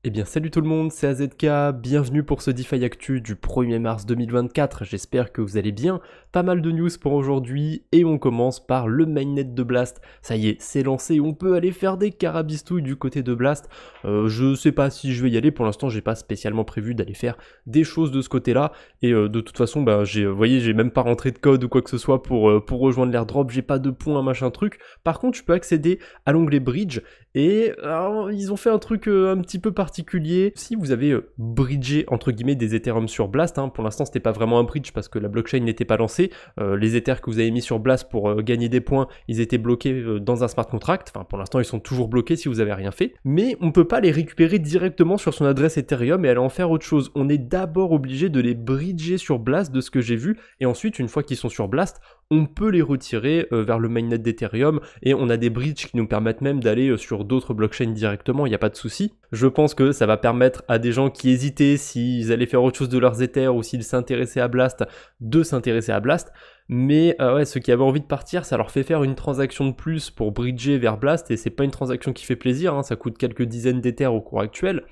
Eh bien salut tout le monde, c'est AZK, bienvenue pour ce DeFi Actu du 1er mars 2024, j'espère que vous allez bien. Pas mal de news pour aujourd'hui et on commence par le mainnet de Blast. Ça y est, c'est lancé, on peut aller faire des carabistouilles du côté de Blast. Je sais pas si je vais y aller, pour l'instant j'ai pas spécialement prévu d'aller faire des choses de ce côté-là. Et de toute façon, vous voyez, j'ai même pas rentré de code ou quoi que ce soit pour rejoindre l'airdrop, j'ai pas de points, machin truc. Par contre, je peux accéder à l'onglet Bridge. Et alors, ils ont fait un truc un petit peu particulier. Si vous avez bridgé entre guillemets des Ethereum sur Blast, pour l'instant c'était pas vraiment un bridge parce que la blockchain n'était pas lancée. Les Ethers que vous avez mis sur Blast pour gagner des points, ils étaient bloqués dans un smart contract. Enfin, pour l'instant ils sont toujours bloqués si vous avez rien fait. Mais on peut pas les récupérer directement sur son adresse Ethereum et aller en faire autre chose. On est d'abord obligé de les bridger sur Blast de ce que j'ai vu. Et ensuite, une fois qu'ils sont sur Blast, on peut les retirer vers le mainnet d'Ethereum et on a des bridges qui nous permettent même d'aller sur d'autres blockchains directement, il n'y a pas de souci. Je pense que ça va permettre à des gens qui hésitaient s'ils allaient faire autre chose de leurs Ethers ou s'ils s'intéressaient à Blast, de s'intéresser à Blast. Mais ouais, ceux qui avaient envie de partir, ça leur fait faire une transaction de plus pour bridger vers Blast et c'est pas une transaction qui fait plaisir, ça coûte quelques dizaines d'Ethers au cours actuel.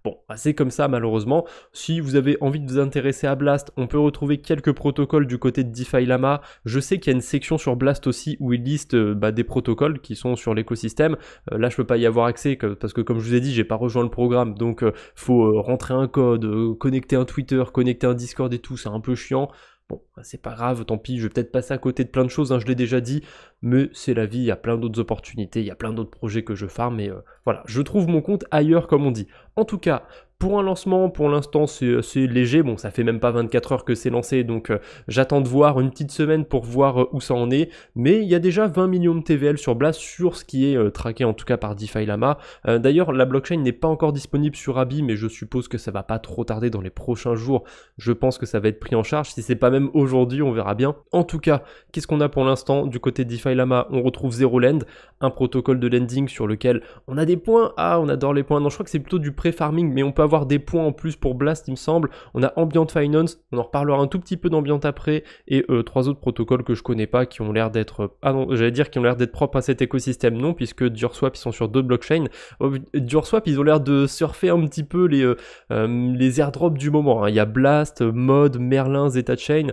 Bon, c'est comme ça malheureusement. Si vous avez envie de vous intéresser à Blast, on peut retrouver quelques protocoles du côté de DeFi Lama. Je sais qu'il y a une section sur Blast aussi où ils listent des protocoles qui sont sur l'écosystème. Là, je peux pas y avoir accès parce que comme je vous ai dit, j'ai pas rejoint le programme. Donc, faut rentrer un code, connecter un Twitter, connecter un Discord et tout. C'est un peu chiant. Bon, c'est pas grave, tant pis, je vais peut-être passer à côté de plein de choses, je l'ai déjà dit, mais c'est la vie, il y a plein d'autres opportunités, il y a plein d'autres projets que je farm, mais voilà, je trouve mon compte ailleurs comme on dit. En tout cas, pour un lancement, pour l'instant c'est léger, bon ça fait même pas 24 heures que c'est lancé, donc j'attends de voir une petite semaine pour voir où ça en est, mais il y a déjà 20 millions de TVL sur Blast, sur ce qui est traqué en tout cas par DeFi Lama. D'ailleurs, la blockchain n'est pas encore disponible sur Abi, mais je suppose que ça va pas trop tarder dans les prochains jours, je pense que ça va être pris en charge, si c'est pas même aujourd'hui, on verra bien. En tout cas, qu'est-ce qu'on a pour l'instant du côté de DeFi Lama? On retrouve ZeroLend, un protocole de lending sur lequel on a des points, on adore les points, non je crois que c'est plutôt du pré-farming, mais on peut avoir des points en plus pour Blast il me semble. On a Ambient Finance, on en reparlera un tout petit peu d'Ambient après, et trois autres protocoles que je connais pas qui ont l'air d'être, qui ont l'air d'être propres à cet écosystème, non, puisque DureSwap ils sont sur d'autres blockchains. DureSwap ils ont l'air de surfer un petit peu les airdrops du moment, il y a Blast, Mod, Merlin, ZetaChain,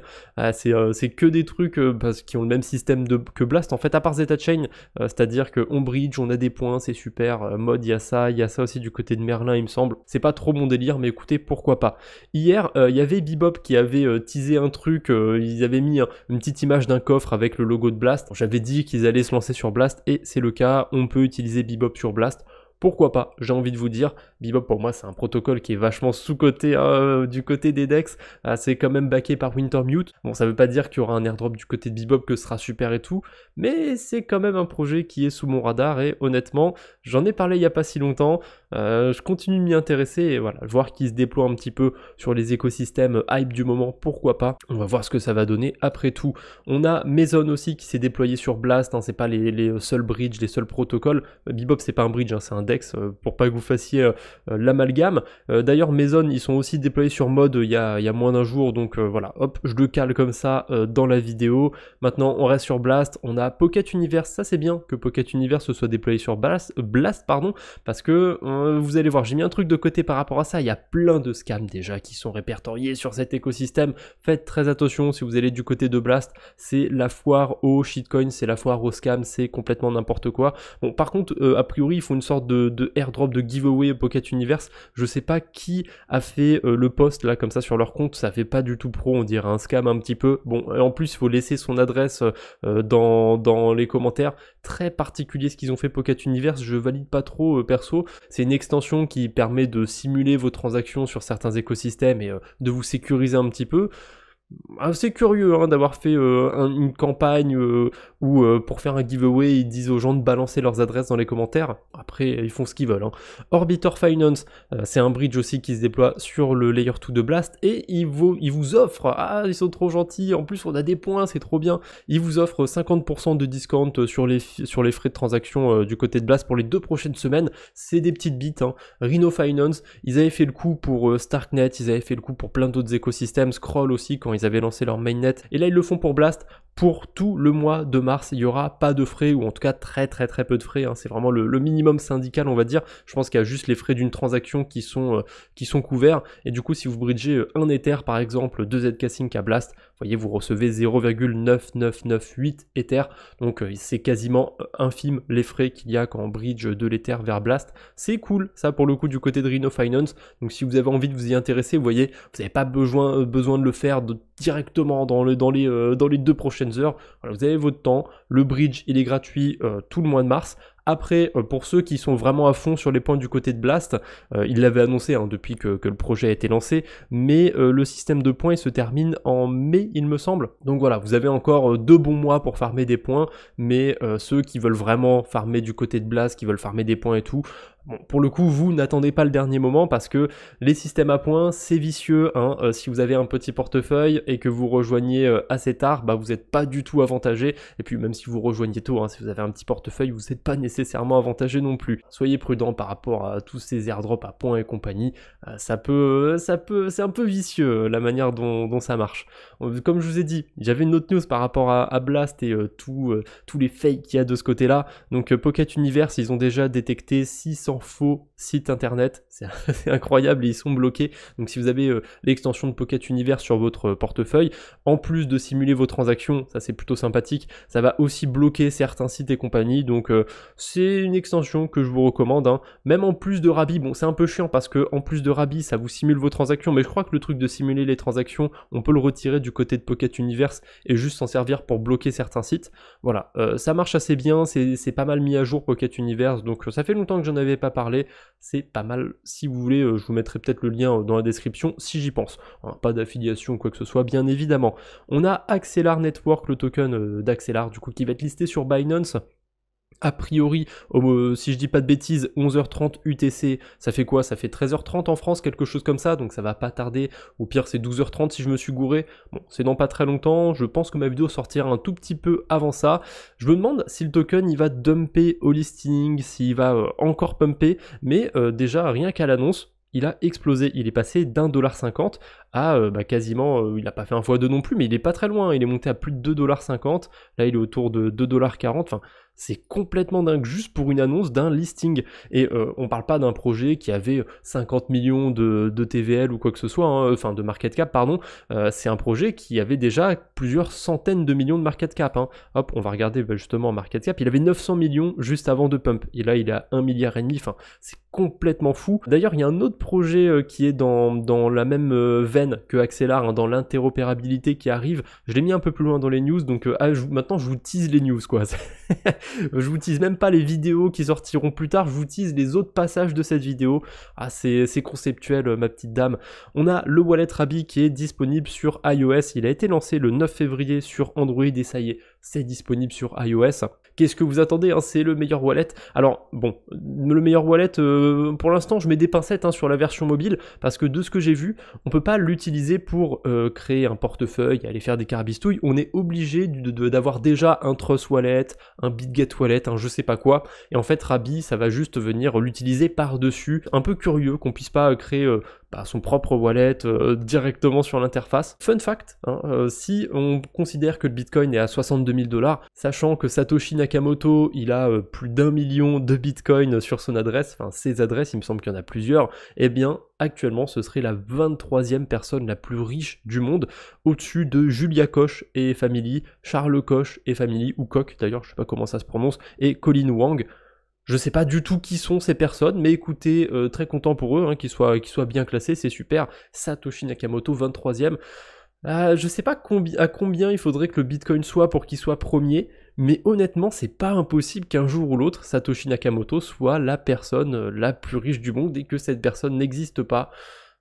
c'est que des trucs parce qu'ils ont le même système que Blast en fait, à part ZetaChain, c'est-à-dire que on bridge, on a des points, c'est super, Mod il y a ça aussi du côté de Merlin il me semble, c'est pas trop mon délire mais écoutez pourquoi pas. Hier il y avait Bebop qui avait teasé un truc, ils avaient mis une petite image d'un coffre avec le logo de Blast, j'avais dit qu'ils allaient se lancer sur Blast et c'est le cas, on peut utiliser Bebop sur Blast. Pourquoi pas, j'ai envie de vous dire, Bebop pour moi c'est un protocole qui est vachement sous-coté du côté des DEX, c'est quand même backé par Wintermute, bon ça veut pas dire qu'il y aura un airdrop du côté de Bebop que ce sera super et tout, mais c'est quand même un projet qui est sous mon radar et honnêtement, j'en ai parlé il y a pas si longtemps, je continue de m'y intéresser et voilà, voir qu'il se déploie un petit peu sur les écosystèmes hype du moment, pourquoi pas, on va voir ce que ça va donner. Après tout, on a Maison aussi qui s'est déployé sur Blast, c'est pas les seuls bridges, les seuls protocoles, Bebop c'est pas un bridge, c'est un pour pas que vous fassiez l'amalgame. D'ailleurs Maison ils sont aussi déployés sur Mod il y a moins d'un jour, donc voilà, hop, je le cale comme ça dans la vidéo. Maintenant on reste sur Blast, on a Pocket Universe, ça c'est bien que Pocket Universe se soit déployé sur Blast parce que vous allez voir, j'ai mis un truc de côté par rapport à ça, il y a plein de scams déjà qui sont répertoriés sur cet écosystème, faites très attention si vous allez du côté de Blast, c'est la foire au shitcoin, c'est la foire au scam, c'est complètement n'importe quoi. Bon par contre a priori ils font une sorte de airdrop, de giveaway Pocket Universe, je sais pas qui a fait le post là comme ça sur leur compte, ça fait pas du tout pro, on dirait un scam un petit peu, bon et en plus il faut laisser son adresse dans les commentaires, très particulier ce qu'ils ont fait Pocket Universe, je valide pas trop perso, c'est une extension qui permet de simuler vos transactions sur certains écosystèmes et de vous sécuriser un petit peu. C'est curieux d'avoir fait une campagne où pour faire un giveaway ils disent aux gens de balancer leurs adresses dans les commentaires, après ils font ce qu'ils veulent. Orbitor Finance, c'est un bridge aussi qui se déploie sur le layer 2 de Blast et ils vous offrent, ils sont trop gentils, en plus on a des points, c'est trop bien, ils vous offrent 50% de discount sur les frais de transaction du côté de Blast pour les 2 prochaines semaines, c'est des petites bites. Rhino Finance, ils avaient fait le coup pour Starknet, ils avaient fait le coup pour plein d'autres écosystèmes, Scroll aussi quand ils avaient lancé leur mainnet, et là ils le font pour Blast. pour tout le mois de mars. Il n'y aura pas de frais, ou en tout cas très peu de frais, hein. C'est vraiment le minimum syndical, on va dire. Je pense qu'il y a juste les frais d'une transaction qui sont couverts, et du coup si vous bridgez un Ether par exemple, 2 ZK Sync à Blast, vous voyez, vous recevez 0,9998 Ether, donc c'est quasiment infime les frais qu'il y a quand on bridge de l'Ether vers Blast. C'est cool, ça, pour le coup, du côté de Rhino Finance. Donc si vous avez envie de vous y intéresser, vous voyez, vous n'avez pas besoin de le faire directement dans les 2 prochaines heures. Voilà, vous avez votre temps, le bridge il est gratuit tout le mois de mars. Après, pour ceux qui sont vraiment à fond sur les points du côté de Blast, il l'avait annoncé hein, depuis que le projet a été lancé, mais le système de points il se termine en mai, il me semble. Donc voilà, vous avez encore 2 bons mois pour farmer des points, mais ceux qui veulent vraiment farmer du côté de Blast, qui veulent farmer des points et tout, bon, pour le coup, vous n'attendez pas le dernier moment, parce que les systèmes à points, c'est vicieux, hein. Si vous avez un petit portefeuille et que vous rejoignez assez tard, bah vous n'êtes pas du tout avantagé. Et puis même si vous rejoignez tôt, hein, si vous avez un petit portefeuille, vous n'êtes pas nécessairement avantagé non plus. Soyez prudent par rapport à tous ces airdrops à points et compagnie. C'est un peu vicieux la manière dont ça marche. Comme je vous ai dit, j'avais une autre news par rapport à Blast et tous les fakes qu'il y a de ce côté-là. Donc Pocket Universe, ils ont déjà détecté 600 faux sites internet, c'est incroyable, et ils sont bloqués. Donc si vous avez l'extension de Pocket Universe sur votre portefeuille, en plus de simuler vos transactions, ça c'est plutôt sympathique, ça va aussi bloquer certains sites et compagnie. Donc c'est une extension que je vous recommande, hein. Même en plus de Rabbi, bon c'est un peu chiant parce que en plus de Rabbi ça vous simule vos transactions, mais je crois que le truc de simuler les transactions, on peut le retirer du côté de Pocket Universe et juste s'en servir pour bloquer certains sites. Voilà, ça marche assez bien, c'est pas mal mis à jour Pocket Universe, donc ça fait longtemps que j'en avais pas parlé, c'est pas mal. Si vous voulez, je vous mettrai peut-être le lien dans la description si j'y pense, hein, pas d'affiliation ou quoi que ce soit bien évidemment. On a Axelar Network, le token d'Axelar du coup qui va être listé sur Binance. A priori, si je dis pas de bêtises, 11h30 UTC, ça fait quoi? Ça fait 13h30 en France, quelque chose comme ça, donc ça va pas tarder. Au pire, c'est 12h30 si je me suis gouré. Bon, c'est dans pas très longtemps, je pense que ma vidéo sortira un tout petit peu avant ça. Je me demande si le token, il va dumper au listing, s'il va encore pumper, mais déjà, rien qu'à l'annonce, il a explosé, il est passé d'1,50$ à quasiment, il n'a pas fait un x2 non plus, mais il est pas très loin, il est monté à plus de 2,50$, là il est autour de 2,40$, enfin c'est complètement dingue juste pour une annonce d'un listing. Et on parle pas d'un projet qui avait 50 millions de TVL ou quoi que ce soit, hein, enfin de market cap pardon, c'est un projet qui avait déjà plusieurs centaines de millions de market cap, hein. Hop, on va regarder justement en market cap, il avait 900 millions juste avant de pump, et là il est à 1,5 milliard, enfin c'est complètement fou. D'ailleurs il y a un autre projet qui est dans la même veine que Axelar, hein, dans l'interopérabilité qui arrive, je l'ai mis un peu plus loin dans les news, donc maintenant je vous tease les news quoi. Je vous tease même pas les vidéos qui sortiront plus tard, je vous tease les autres passages de cette vidéo. Ah c'est conceptuel ma petite dame. On a le wallet Rabbi qui est disponible sur iOS, il a été lancé le 9 février sur Android et ça y est, c'est disponible sur iOS. Qu'est-ce que vous attendez, hein, c'est le meilleur wallet. Alors bon, le meilleur wallet, pour l'instant je mets des pincettes hein, sur la version mobile, parce que de ce que j'ai vu, on peut pas l'utiliser pour créer un portefeuille, aller faire des carabistouilles, on est obligé d'avoir déjà un Trust Wallet, un BitGet Wallet, un je sais pas quoi, et en fait Rabbi ça va juste venir l'utiliser par-dessus. Un peu curieux qu'on puisse pas créer son propre wallet directement sur l'interface. Fun fact, hein, si on considère que le Bitcoin est à 62 000$, sachant que Satoshi Nakamoto, il a plus d'1 million de Bitcoin sur son adresse, enfin ses adresses, il me semble qu'il y en a plusieurs, eh bien actuellement ce serait la 23e personne la plus riche du monde, au-dessus de Julia Koch et Family, Charles Koch et Family, ou Koch d'ailleurs, je sais pas comment ça se prononce, et Colin Wang. Je sais pas du tout qui sont ces personnes, mais écoutez, très content pour eux, hein, qu'ils soient bien classés, c'est super. Satoshi Nakamoto, 23e. Je sais pas à combien il faudrait que le Bitcoin soit pour qu'il soit premier, mais honnêtement, c'est pas impossible qu'un jour ou l'autre, Satoshi Nakamoto soit la personne la plus riche du monde et que cette personne n'existe pas.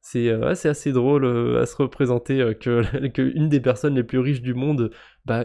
C'est assez drôle à se représenter que une des personnes les plus riches du monde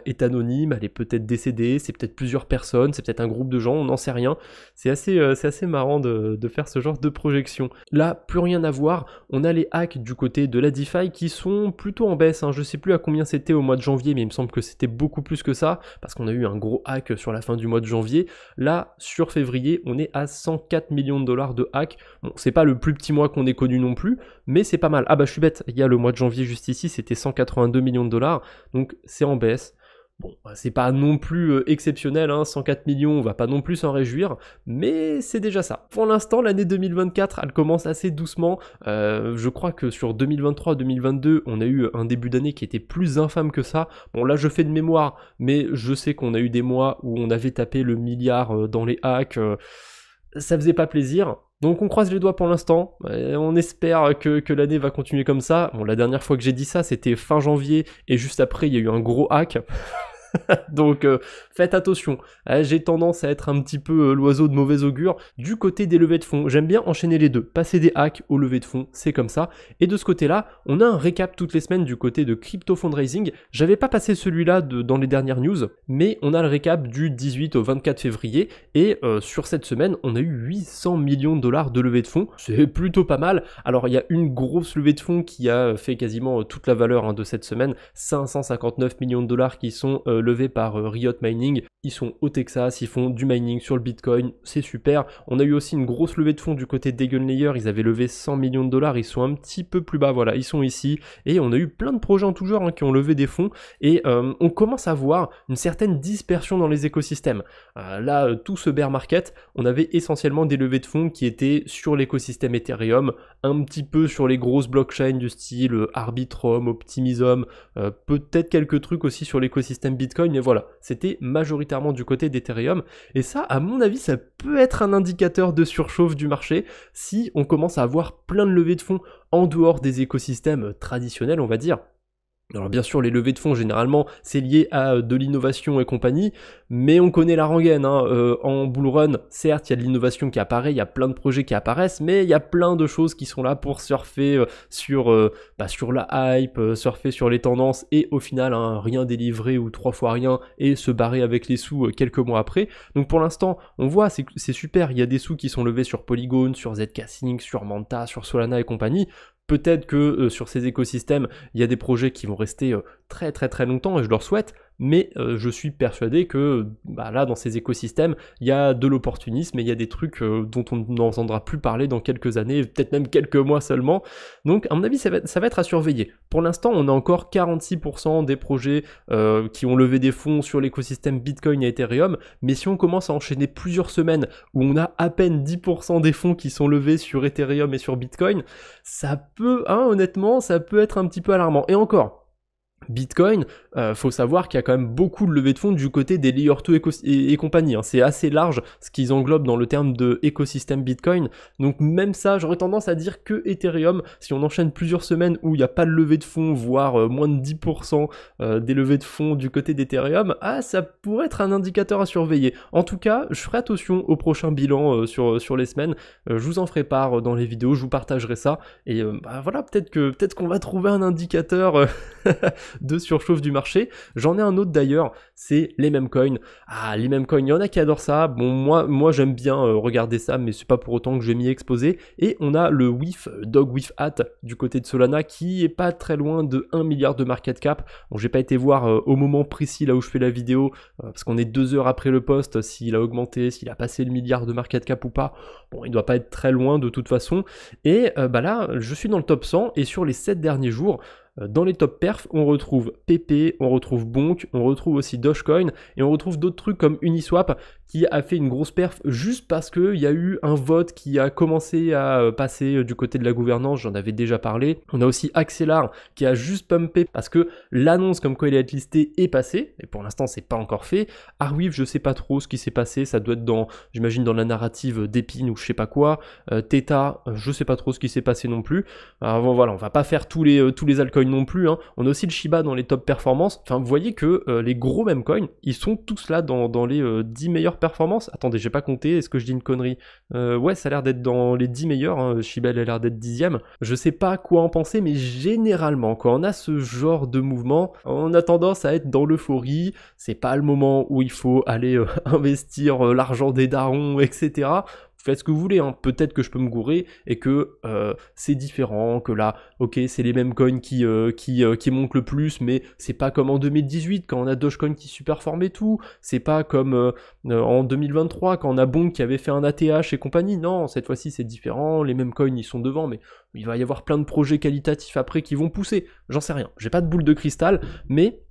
est anonyme, elle est peut-être décédée, c'est peut-être plusieurs personnes, c'est peut-être un groupe de gens, on n'en sait rien. C'est assez marrant de faire ce genre de projection. Là, plus rien à voir, on a les hacks du côté de la DeFi qui sont plutôt en baisse, hein. Je sais plus à combien c'était au mois de janvier, mais il me semble que c'était beaucoup plus que ça, parce qu'on a eu un gros hack sur la fin du mois de janvier. Là, sur février, on est à 104 millions de dollars de hacks. Bon, c'est pas le plus petit mois qu'on ait connu non plus, mais c'est pas mal. Ah bah je suis bête, il y a le mois de janvier juste ici, c'était 182 millions de dollars, donc c'est en baisse. Bon, c'est pas non plus exceptionnel, hein, 104 millions, on va pas non plus s'en réjouir, mais c'est déjà ça. Pour l'instant, l'année 2024, elle commence assez doucement. Je crois que sur 2023-2022, on a eu un début d'année qui était plus infâme que ça. Bon, là, je fais de mémoire, mais je sais qu'on a eu des mois où on avait tapé le milliard dans les hacks. Ça faisait pas plaisir. Donc on croise les doigts pour l'instant, on espère que l'année va continuer comme ça. Bon, la dernière fois que j'ai dit ça, c'était fin janvier, et juste après, il y a eu un gros hack. Donc faites attention, j'ai tendance à être un petit peu l'oiseau de mauvais augure du côté des levées de fonds. J'aime bien enchaîner les deux, passer des hacks aux levées de fonds, c'est comme ça. Et de ce côté-là, on a un récap toutes les semaines du côté de Crypto Fundraising. J'avais pas passé celui-là dans les dernières news, mais on a le récap du 18 au 24 février. Et sur cette semaine, on a eu 800 millions de dollars de levée de fonds. C'est plutôt pas mal. Alors il y a une grosse levée de fonds qui a fait quasiment toute la valeur de cette semaine. 559 millions de dollars qui sont levés par Riot Mining. Ils sont au Texas, ils font du mining sur le Bitcoin, c'est super. On a eu aussi une grosse levée de fonds du côté d'Eigenlayer, ils avaient levé 100 millions de dollars, ils sont un petit peu plus bas, voilà, ils sont ici. Et on a eu plein de projets en tout genre qui ont levé des fonds, et on commence à voir une certaine dispersion dans les écosystèmes. Là, tout ce bear market, on avait essentiellement des levées de fonds qui étaient sur l'écosystème Ethereum, un petit peu sur les grosses blockchains du style Arbitrum, Optimism, peut-être quelques trucs aussi sur l'écosystème Bitcoin, mais voilà, c'était majoritairement du côté d'Ethereum, et ça, à mon avis, ça peut être un indicateur de surchauffe du marché si on commence à avoir plein de levées de fonds en dehors des écosystèmes traditionnels, on va dire. Alors bien sûr, les levées de fonds, généralement, c'est lié à de l'innovation et compagnie, mais on connaît la rengaine, hein. En bull run, certes, il y a de l'innovation qui apparaît, il y a plein de projets qui apparaissent, mais il y a plein de choses qui sont là pour surfer sur la hype, surfer sur les tendances, et au final, hein, rien délivré ou 3 fois rien, et se barrer avec les sous quelques mois après. Donc pour l'instant, on voit, c'est super, il y a des sous qui sont levés sur Polygon, sur Zcash, sur Manta, sur Solana et compagnie. Peut-être que sur ces écosystèmes, il y a des projets qui vont rester très très très longtemps, et je leur souhaite, mais je suis persuadé que là, dans ces écosystèmes, il y a de l'opportunisme, et il y a des trucs dont on n'entendra plus parler dans quelques années, peut-être même quelques mois seulement. Donc à mon avis, ça va être à surveiller. Pour l'instant, on a encore 46% des projets qui ont levé des fonds sur l'écosystème Bitcoin et Ethereum, mais si on commence à enchaîner plusieurs semaines où on a à peine 10% des fonds qui sont levés sur Ethereum et sur Bitcoin, ça peut, honnêtement, ça peut être un petit peu alarmant. Et encore, Bitcoin, faut savoir qu'il y a quand même beaucoup de levées de fonds du côté des Layer 2 et compagnie, hein. C'est assez large ce qu'ils englobent dans le terme de écosystème Bitcoin. Donc même ça, j'aurais tendance à dire que Ethereum, si on enchaîne plusieurs semaines où il n'y a pas de levée de fonds, voire moins de 10% des levées de fonds du côté d'Ethereum, ça pourrait être un indicateur à surveiller. En tout cas, je ferai attention au prochain bilan sur les semaines. Je vous en ferai part dans les vidéos, je vous partagerai ça. Et voilà, peut-être qu'on va trouver un indicateur de surchauffe du marché. J'en ai un autre d'ailleurs, c'est les meme coins. Les meme coins, il y en a qui adorent ça. Bon, moi j'aime bien regarder ça, mais c'est pas pour autant que je vais m'y exposer. Et on a le WIF, Dog with Hat, du côté de Solana, qui est pas très loin de 1 milliard de market cap. Bon, j'ai pas été voir au moment précis là où je fais la vidéo, parce qu'on est 2 heures après le post, s'il a augmenté, s'il a passé le milliard de market cap ou pas. Bon, il doit pas être très loin de toute façon. Et là, je suis dans le top 100, et sur les 7 derniers jours, dans les top perfs, on retrouve PP, on retrouve Bonk, on retrouve aussi Dogecoin, et on retrouve d'autres trucs comme Uniswap qui a fait une grosse perf juste parce qu'il y a eu un vote qui a commencé à passer du côté de la gouvernance, j'en avais déjà parlé. On a aussi Axelar qui a juste pumpé parce que l'annonce comme quoi il est listé est passée, et pour l'instant c'est pas encore fait. Arweave, je sais pas trop ce qui s'est passé, ça doit être j'imagine dans la narrative d'Epine ou je sais pas quoi. Theta, je sais pas trop ce qui s'est passé non plus. Alors voilà, on va pas faire tous les altcoins non plus, hein. On a aussi le Shiba dans les top performances. Enfin, vous voyez que les gros meme coins, ils sont tous là dans les 10 meilleures performances. Attendez, j'ai pas compté, est-ce que je dis une connerie? Ouais, ça a l'air d'être dans les 10 meilleurs, hein. Shiba, elle a l'air d'être 10ème. Je sais pas quoi en penser, mais généralement, quand on a ce genre de mouvement, on a tendance à être dans l'euphorie. C'est pas le moment où il faut aller investir l'argent des darons, etc. Faites ce que vous voulez, hein. Peut-être que je peux me gourer et que c'est différent, que là, ok, c'est les mêmes coins qui montent le plus, mais c'est pas comme en 2018 quand on a Dogecoin qui superformait tout, c'est pas comme en 2023 quand on a Bonk qui avait fait un ATH et compagnie. Non, cette fois-ci c'est différent, les mêmes coins ils sont devant, mais il va y avoir plein de projets qualitatifs après qui vont pousser, j'en sais rien, j'ai pas de boule de cristal, mais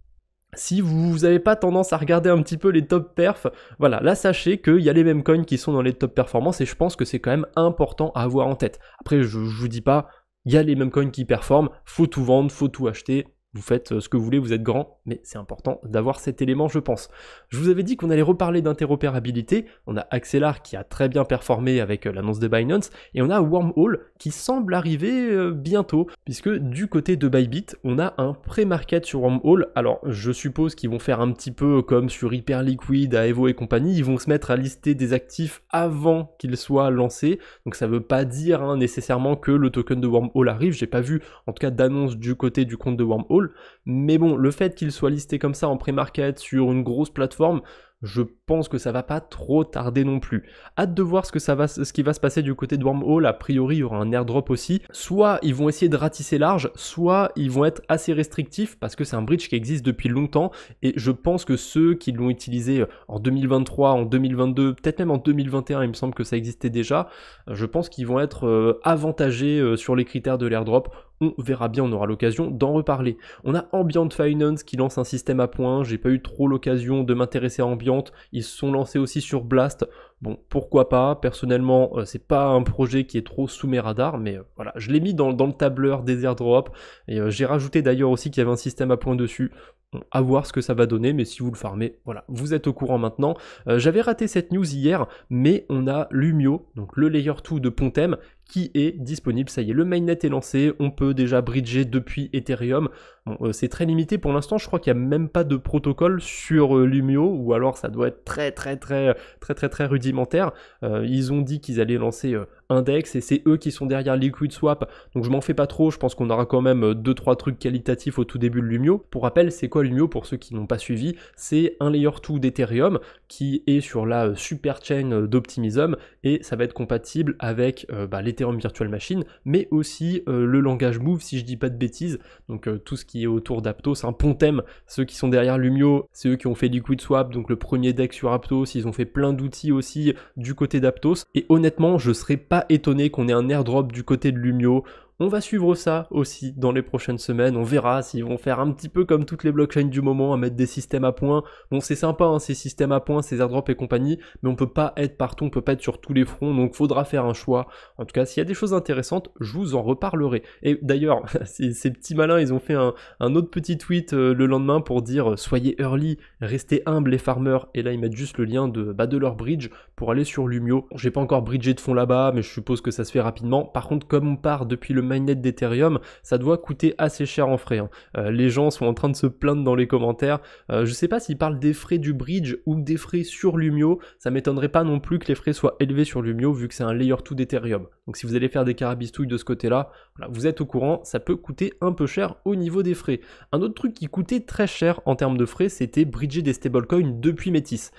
Si vous n'avez pas tendance à regarder un petit peu les top perfs, voilà, là sachez qu'il y a les mêmes coins qui sont dans les top performances et je pense que c'est quand même important à avoir en tête. Après, je vous dis pas, il y a les mêmes coins qui performent, faut tout vendre, faut tout acheter. Vous faites ce que vous voulez, vous êtes grand, mais c'est important d'avoir cet élément, je pense. Je vous avais dit qu'on allait reparler d'interopérabilité. On a Axelar qui a très bien performé avec l'annonce de Binance, et on a Wormhole qui semble arriver bientôt, puisque du côté de Bybit, on a un pré-market sur Wormhole. Alors, je suppose qu'ils vont faire un petit peu comme sur Hyperliquid, Aevo et compagnie, ils vont se mettre à lister des actifs avant qu'ils soient lancés. Donc ça veut pas dire nécessairement que le token de Wormhole arrive. J'ai pas vu en tout cas d'annonce du côté du compte de Wormhole. Mais bon, le fait qu'il soit listé comme ça en pré-market sur une grosse plateforme, je pense que ça va pas trop tarder non plus. Hâte de voir ce qui va se passer du côté de Wormhole. A priori, il y aura un airdrop aussi. Soit ils vont essayer de ratisser large, soit ils vont être assez restrictifs parce que c'est un bridge qui existe depuis longtemps et je pense que ceux qui l'ont utilisé en 2023, en 2022, peut-être même en 2021, il me semble que ça existait déjà, je pense qu'ils vont être avantagés sur les critères de l'airdrop. On verra bien, on aura l'occasion d'en reparler. On a Ambient Finance qui lance un système à points, j'ai pas eu trop l'occasion de m'intéresser à Ambient, ils se sont lancés aussi sur Blast, bon pourquoi pas, personnellement c'est pas un projet qui est trop sous mes radars, mais voilà, je l'ai mis dans le tableur des airdrops, et j'ai rajouté d'ailleurs aussi qu'il y avait un système à points dessus. Bon, à voir ce que ça va donner, mais si vous le farmez, voilà, vous êtes au courant maintenant. J'avais raté cette news hier, mais on a Lumio, donc le layer 2 de Pontem, qui est disponible, ça y est, le mainnet est lancé, on peut déjà bridger depuis Ethereum. Bon, c'est très limité pour l'instant, je crois qu'il n'y a même pas de protocole sur Lumio, ou alors ça doit être très rudimentaire. Ils ont dit qu'ils allaient lancer Index, et c'est eux qui sont derrière Liquid Swap, donc je m'en fais pas trop, je pense qu'on aura quand même 2-3 trucs qualitatifs au tout début de Lumio. Pour rappel, c'est quoi Lumio pour ceux qui n'ont pas suivi? C'est un layer 2 d'Ethereum qui est sur la super chain d'Optimism, et ça va être compatible avec l'Ethereum Virtual Machine, mais aussi le langage Move, si je dis pas de bêtises, donc tout ce qui est autour d'Aptos, Pontem, ceux qui sont derrière Lumio, c'est eux qui ont fait Liquid Swap, donc le premier deck sur Aptos, ils ont fait plein d'outils aussi du côté d'Aptos, et honnêtement, je serais pas étonné qu'on ait un airdrop du côté de Lumio. On va suivre ça aussi dans les prochaines semaines, on verra s'ils vont faire un petit peu comme toutes les blockchains du moment, à mettre des systèmes à points. Bon, c'est sympa ces systèmes à points, ces airdrops et compagnie, mais on peut pas être partout, on peut pas être sur tous les fronts, donc faudra faire un choix. En tout cas, s'il y a des choses intéressantes, je vous en reparlerai. Et d'ailleurs, ces petits malins, ils ont fait un autre petit tweet le lendemain pour dire soyez early, restez humbles les farmers, et là ils mettent juste le lien de leur bridge pour aller sur Lumio. J'ai pas encore bridgé de fond là-bas, mais je suppose que ça se fait rapidement. Par contre, comme on part depuis le mainnet d'Ethereum, ça doit coûter assez cher en frais. Les gens sont en train de se plaindre dans les commentaires. Je sais pas s'ils parlent des frais du bridge ou des frais sur Lumio. Ça m'étonnerait pas non plus que les frais soient élevés sur Lumio vu que c'est un layer 2 d'Ethereum. Donc si vous allez faire des carabistouilles de ce côté-là, voilà, vous êtes au courant, ça peut coûter un peu cher au niveau des frais. Un autre truc qui coûtait très cher en termes de frais, c'était bridger des stablecoins depuis Métis.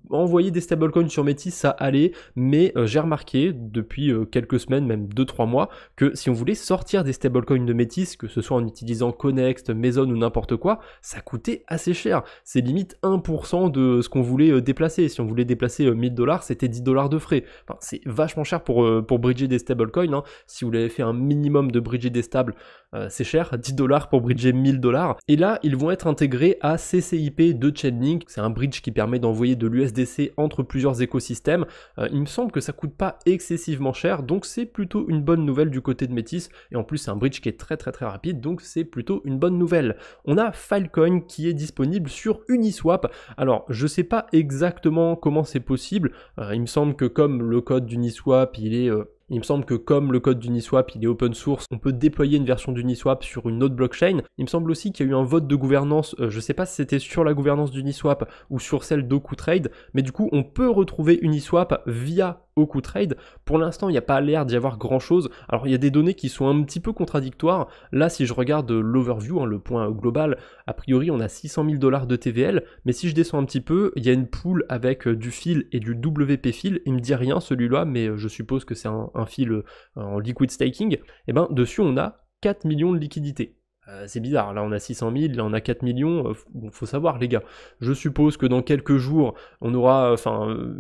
Envoyer des stablecoins sur Métis, ça allait, mais j'ai remarqué depuis quelques semaines, même 2-3 mois, que si on voulait sortir des stablecoins de Métis, que ce soit en utilisant Connext, Maison ou n'importe quoi, ça coûtait assez cher. C'est limite 1% de ce qu'on voulait déplacer. Si on voulait déplacer 1000$, c'était 10$ de frais. Enfin, c'est vachement cher pour bridger des stablecoins. Si vous l'avez fait un minimum de bridger des stables, c'est cher, 10$ pour bridger 1000$. Et là, ils vont être intégrés à CCIP de Chainlink. C'est un bridge qui permet d'envoyer de l'USDC entre plusieurs écosystèmes. Il me semble que ça coûte pas excessivement cher, donc c'est plutôt une bonne nouvelle du côté de Métis. Et en plus, c'est un bridge qui est très rapide, donc c'est plutôt une bonne nouvelle. On a Filecoin qui est disponible sur Uniswap. Alors, je sais pas exactement comment c'est possible. Il me semble que comme le code d'Uniswap, il me semble que comme le code d'Uniswap il est open source, on peut déployer une version d'Uniswap sur une autre blockchain. Il me semble aussi qu'il y a eu un vote de gouvernance, je sais pas si c'était sur la gouvernance d'Uniswap ou sur celle d'OkuTrade, mais du coup on peut retrouver Uniswap via OkuTrade. Pour l'instant, il n'y a pas l'air d'y avoir grand chose. Alors il y a des données qui sont un petit peu contradictoires. Là, si je regarde l'overview, le point global, a priori on a 600 000$ de TVL, mais si je descends un petit peu, il y a une pool avec du fil et du WP fil. Il me dit rien celui-là, mais je suppose que c'est un fil en liquid staking. Et ben dessus on a 4 millions de liquidités. C'est bizarre, là on a 600 000, là on a 4 millions, faut savoir les gars. Je suppose que dans quelques jours, on aura,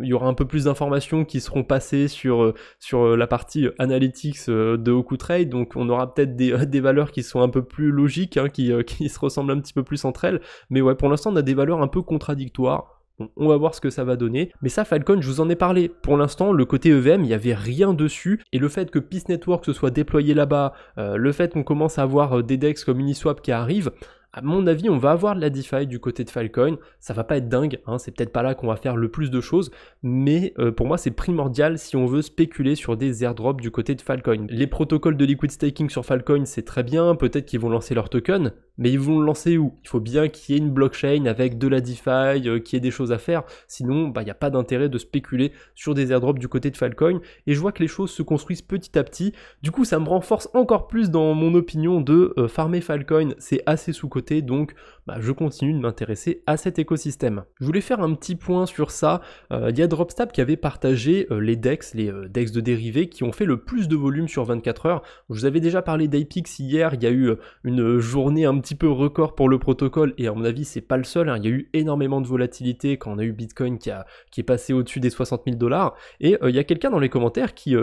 il y aura un peu plus d'informations qui seront passées sur la partie analytics de Okutrade, donc on aura peut-être des valeurs qui sont un peu plus logiques, hein, qui se ressemblent un petit peu plus entre elles, mais ouais, pour l'instant on a des valeurs un peu contradictoires. Bon, on va voir ce que ça va donner. Mais ça, Filecoin, je vous en ai parlé. Pour l'instant, le côté EVM, il n'y avait rien dessus. Et le fait que Peace Network se soit déployé là-bas, le fait qu'on commence à avoir des DEX comme Uniswap qui arrivent, à mon avis, on va avoir de la DeFi du côté de Filecoin. Ça va pas être dingue, hein, c'est peut-être pas là qu'on va faire le plus de choses, mais pour moi c'est primordial si on veut spéculer sur des airdrops du côté de Filecoin. Les protocoles de liquid staking sur Filecoin c'est très bien, peut-être qu'ils vont lancer leur token, mais ils vont le lancer où? Il faut bien qu'il y ait une blockchain avec de la DeFi, qu'il y ait des choses à faire, sinon il n'y a pas d'intérêt de spéculer sur des airdrops du côté de Filecoin, et je vois que les choses se construisent petit à petit. Du coup ça me renforce encore plus dans mon opinion de farmer Filecoin, c'est assez sous-coté, donc je continue de m'intéresser à cet écosystème. Je voulais faire un petit point sur ça. Il y a Dropstab qui avait partagé les DEX de dérivés qui ont fait le plus de volume sur 24 heures. Je vous avais déjà parlé d'Apex hier, il y a eu une journée un petit peu record pour le protocole, et à mon avis c'est pas le seul, hein. Il y a eu énormément de volatilité quand on a eu Bitcoin qui est passé au-dessus des 60 000 $, et il y a quelqu'un dans les commentaires qui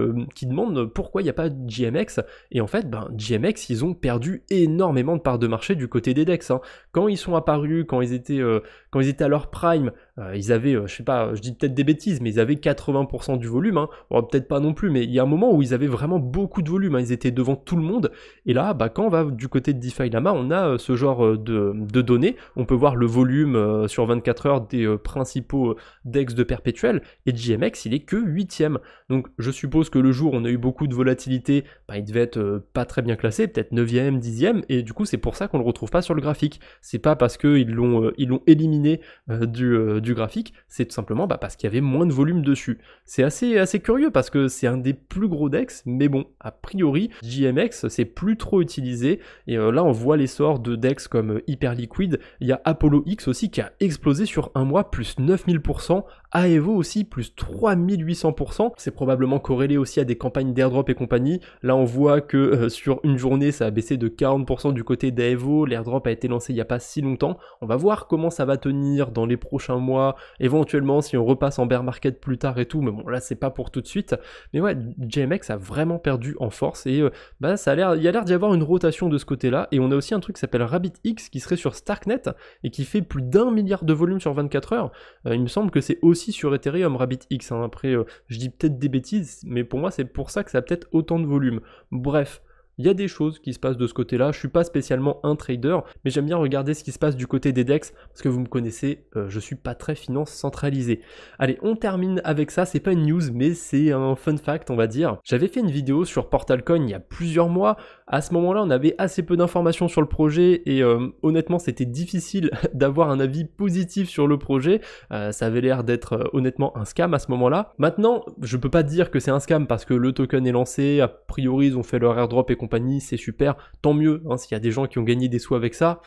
demande pourquoi il n'y a pas de GMX, et en fait GMX ils ont perdu énormément de parts de marché du côté des DEX, hein. Quand ils sont apparus, quand ils étaient à leur prime, ils avaient, je sais pas, je dis peut-être des bêtises, mais ils avaient 80% du volume, hein. Bon, peut-être pas non plus, mais il y a un moment où ils avaient vraiment beaucoup de volume, hein. Ils étaient devant tout le monde, et là, quand on va du côté de DeFi Lama, on a ce genre de données, on peut voir le volume sur 24 heures des principaux DEX de perpétuel, et GMX, il est que 8ème, donc je suppose que le jour où on a eu beaucoup de volatilité, il devait être pas très bien classé, peut-être 9ème, 10ème, et du coup c'est pour ça qu'on le retrouve pas sur le graphique. C'est pas parce qu'ils l'ont éliminé du graphique, c'est tout simplement parce qu'il y avait moins de volume dessus. C'est assez curieux parce que c'est un des plus gros DEX, mais bon, a priori, GMX c'est plus trop utilisé, et là on voit l'essor de DEX comme Hyperliquid. Il y a Apollo X aussi qui a explosé sur un mois, plus 9000%, Aevo aussi, plus 3800%, c'est probablement corrélé aussi à des campagnes d'airdrop et compagnie. Là on voit que sur une journée ça a baissé de 40% du côté d'Aevo, l'airdrop a été lancé il n'y a pas si longtemps. On va voir comment ça va tenir dans les prochains mois, éventuellement si on repasse en bear market plus tard et tout, mais bon là c'est pas pour tout de suite. Mais ouais, GMX a vraiment perdu en force, et il y a l'air d'y avoir une rotation de ce côté-là, et on a aussi un truc qui s'appelle RabbitX qui serait sur Starknet et qui fait plus d'1 milliard de volume sur 24 heures. Il me semble que c'est aussi sur Ethereum RabbitX, hein. Après je dis peut-être des bêtises, mais pour moi c'est pour ça que ça a peut-être autant de volume. Bref, il y a des choses qui se passent de ce côté-là. Je suis pas spécialement un trader, mais j'aime bien regarder ce qui se passe du côté des DEX, parce que vous me connaissez, je suis pas très finance centralisée. Allez, on termine avec ça. C'est pas une news, mais c'est un fun fact, on va dire. J'avais fait une vidéo sur Portalcoin il y a plusieurs mois. À ce moment-là, on avait assez peu d'informations sur le projet, et honnêtement, c'était difficile d'avoir un avis positif sur le projet. Ça avait l'air d'être honnêtement un scam à ce moment-là. Maintenant, je peux pas dire que c'est un scam parce que le token est lancé, a priori ils ont fait leur airdrop et compagnie, c'est super, tant mieux, hein, s'il y a des gens qui ont gagné des sous avec ça.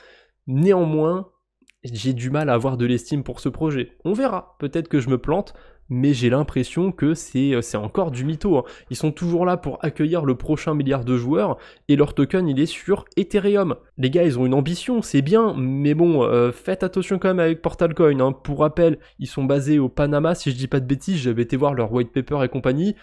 Néanmoins, j'ai du mal à avoir de l'estime pour ce projet. On verra, peut-être que je me plante, mais j'ai l'impression que c'est encore du mytho, hein. Ils sont toujours là pour accueillir le prochain milliard de joueurs, et leur token il est sur Ethereum. Les gars ils ont une ambition, c'est bien, mais bon, faites attention quand même avec Portalcoin, hein. Pour rappel, ils sont basés au Panama, si je dis pas de bêtises, j'avais été voir leur white paper et compagnie.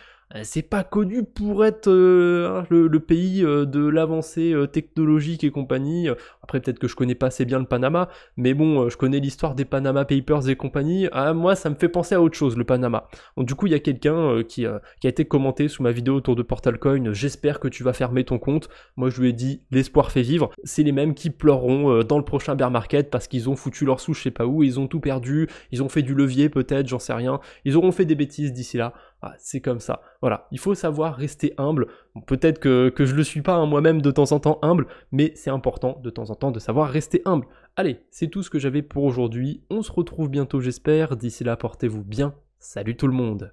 C'est pas connu pour être le pays de l'avancée technologique et compagnie. Après peut-être que je connais pas assez bien le Panama, mais bon, je connais l'histoire des Panama Papers et compagnie. Moi ça me fait penser à autre chose, le Panama. Donc du coup il y a quelqu'un qui a été commenté sous ma vidéo autour de Portalcoin, j'espère que tu vas fermer ton compte. Moi je lui ai dit, l'espoir fait vivre. C'est les mêmes qui pleureront dans le prochain bear market parce qu'ils ont foutu leur sous je sais pas où, ils ont tout perdu, ils ont fait du levier peut-être, j'en sais rien. Ils auront fait des bêtises d'ici là. C'est comme ça. Voilà, il faut savoir rester humble. Bon, peut-être que je le suis pas, hein, moi-même de temps en temps humble, mais c'est important de temps en temps de savoir rester humble. Allez, c'est tout ce que j'avais pour aujourd'hui. On se retrouve bientôt j'espère. D'ici là, portez-vous bien. Salut tout le monde.